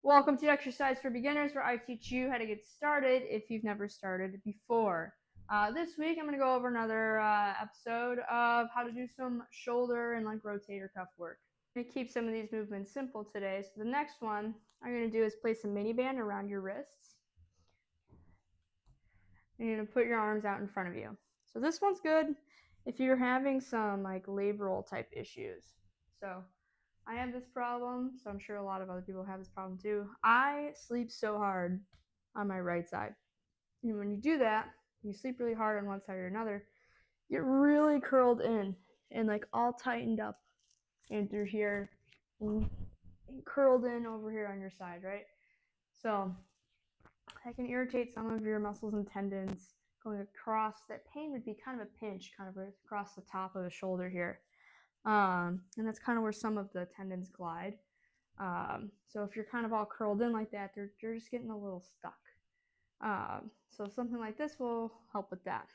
Welcome to Exercise for Beginners, where I teach you how to get started if you've never started before. This week, I'm going to go over another episode of how to do some shoulder and rotator cuff work. I'm going to keep some of these movements simple today. So the next one I'm going to do is place a mini band around your wrists. And you're going to put your arms out in front of you. So this one's good if you're having some labral type issues. So I have this problem, so I'm sure a lot of other people have this problem too. I sleep so hard on my right side. And when you do that, you sleep really hard on one side or another, you get really curled in and all tightened up and through here and curled in over here on your side, right? So that can irritate some of your muscles and tendons going across. That pain would be kind of a pinch, kind of across the top of the shoulder here. And that's kind of where some of the tendons glide. So if you're kind of all curled in like that, you're just getting a little stuck. So something like this will help with that.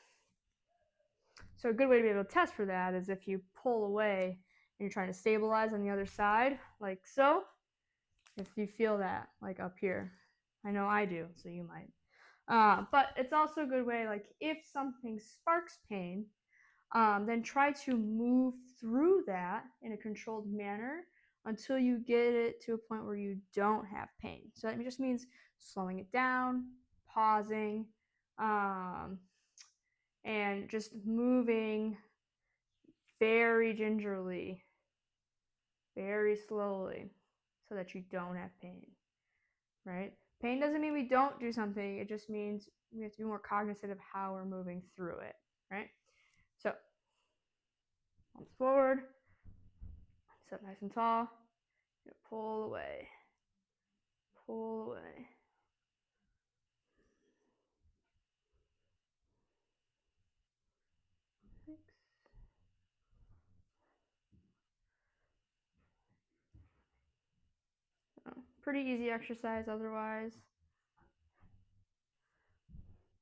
So a good way to be able to test for that is if you pull away and you're trying to stabilize on the other side, like so. If you feel that, up here. I know I do, so you might. But it's also a good way, if something sparks pain, then try to move through that in a controlled manner until you get it to a point where you don't have pain. So that just means slowing it down, pausing, and just moving very gingerly, very slowly, so that you don't have pain, right? Pain doesn't mean we don't do something. It just means we have to be more cognizant of how we're moving through it, right? So arms forward, sit up nice and tall, pull away, pull away. Pretty easy exercise otherwise.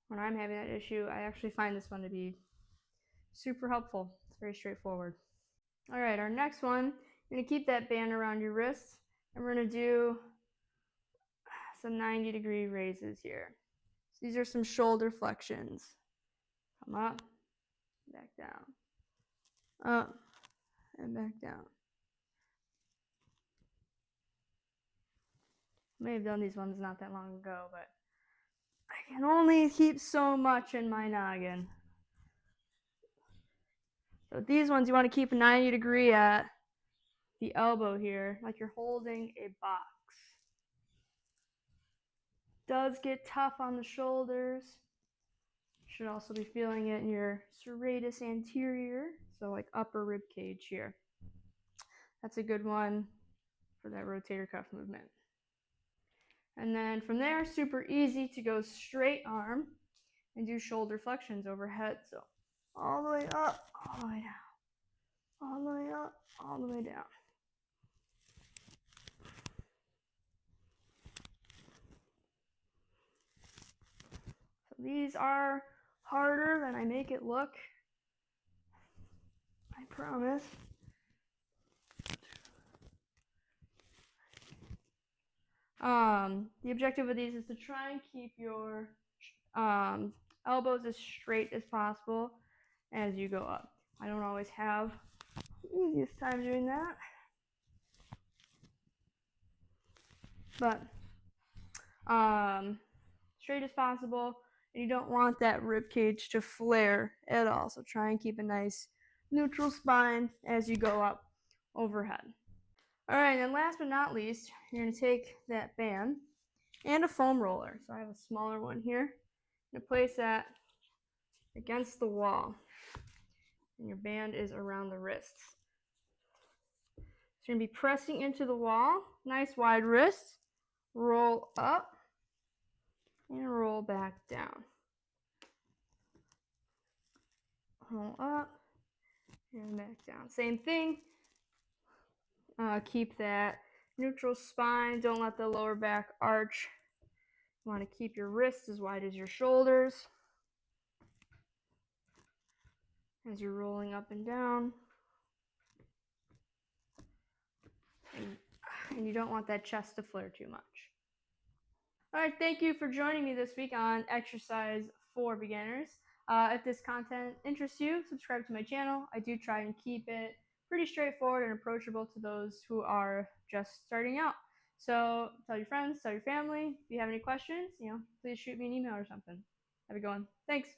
When I'm having that issue, I actually find this one to be super helpful. It's very straightforward. All right, our next one, you're going to keep that band around your wrists, and we're going to do some 90-degree raises here. So these are some shoulder flexions. Come up, back down, up, and back down. I may have done these ones not that long ago, but I can only keep so much in my noggin. So these ones you want to keep a 90 degree at the elbow here, like you're holding a box. Does get tough on the shoulders. Should also be feeling it in your serratus anterior, so upper rib cage here. That's a good one for that rotator cuff movement. And then from there, super easy to go straight arm and do shoulder flexions overhead. So all the way up, all the way down, all the way up, all the way down. So these are harder than I make it look. I promise. The objective of these is to try and keep your elbows as straight as possible as you go up. I don't always have the easiest time doing that, but straight as possible, and you don't want that rib cage to flare at all. So try and keep a nice neutral spine as you go up overhead. All right, and last but not least, you're going to take that band and a foam roller. So I have a smaller one here. I'm going to place that against the wall, and your band is around the wrists. So you're going to be pressing into the wall, nice wide wrists, roll up, and roll back down. Roll up, and back down. Same thing. Keep that neutral spine. Don't let the lower back arch. You want to keep your wrists as wide as your shoulders as you're rolling up and down. And you don't want that chest to flare too much. All right, thank you for joining me this week on Exercise for Beginners. If this content interests you, subscribe to my channel. I do try and keep it pretty straightforward and approachable to those who are just starting out. So tell your friends, tell your family. If you have any questions, please shoot me an email or something. Have a good one. Thanks.